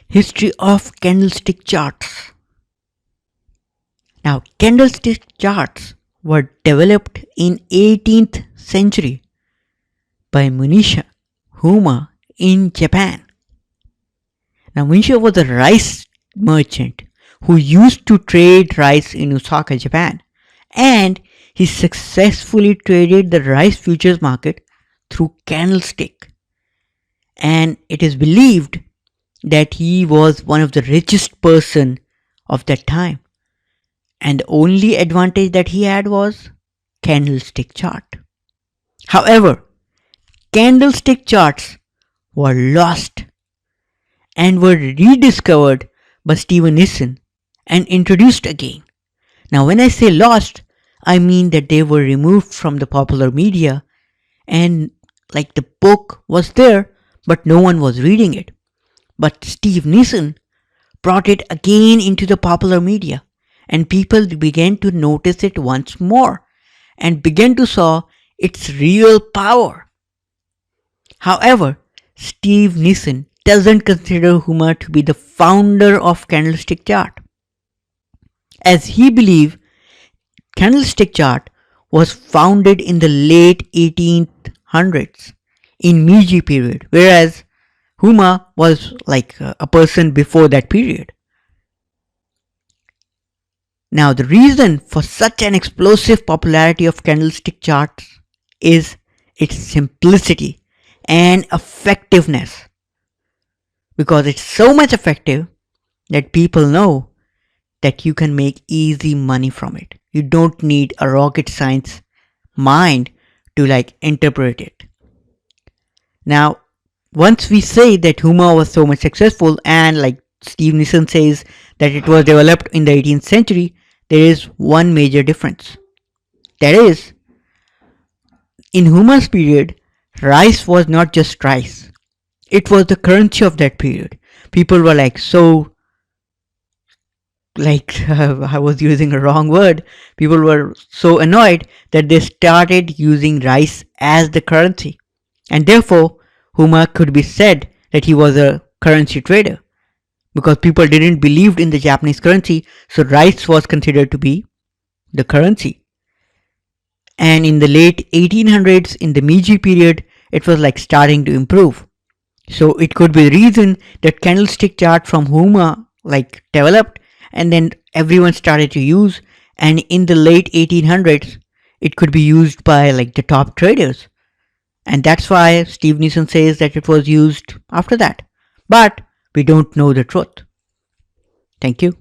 History of candlestick charts. Now, candlestick charts were developed in 18th century by Munisha Huma in Japan. Now, Munisha was a rice merchant who used to trade rice in Osaka, Japan, and he successfully traded the rice futures market through candlestick. And it is believed that he was one of the richest person of that time. And the only advantage that he had was candlestick chart. However, candlestick charts were lost and were rediscovered by Steven Nissen and introduced again. Now when I say lost, I mean that they were removed from the popular media and like the book was there but no one was reading it. But Steve Nissen brought it again into the popular media and people began to notice it once more and began to saw its real power. However, Steve Nissen doesn't consider Huma to be the founder of candlestick chart, as he believes candlestick chart was founded in the late 1800s in Meiji period, whereas Huma was like a person before that period. Now the reason for such an explosive popularity of candlestick charts is its simplicity and effectiveness, because it's so much effective that people know that you can make easy money from it. You don't need a rocket science mind to like interpret it. Now, once we say that Huma was so much successful and like Steve Nissen says that it was developed in the 18th century, there is one major difference. That is, in Huma's period, rice was not just rice. It was the currency of that period. People were like so, I was using a wrong word. People were so annoyed that they started using rice as the currency. And therefore, Huma could be said that he was a currency trader, because people didn't believe in the Japanese currency, so rice was considered to be the currency. And in the late 1800s, in the Meiji period, it was like starting to improve. So it could be the reason that candlestick chart from Huma like developed and then everyone started to use, and in the late 1800s, it could be used by like the top traders. And that's why Steve Nissen says that it was used after that. But we don't know the truth. Thank you.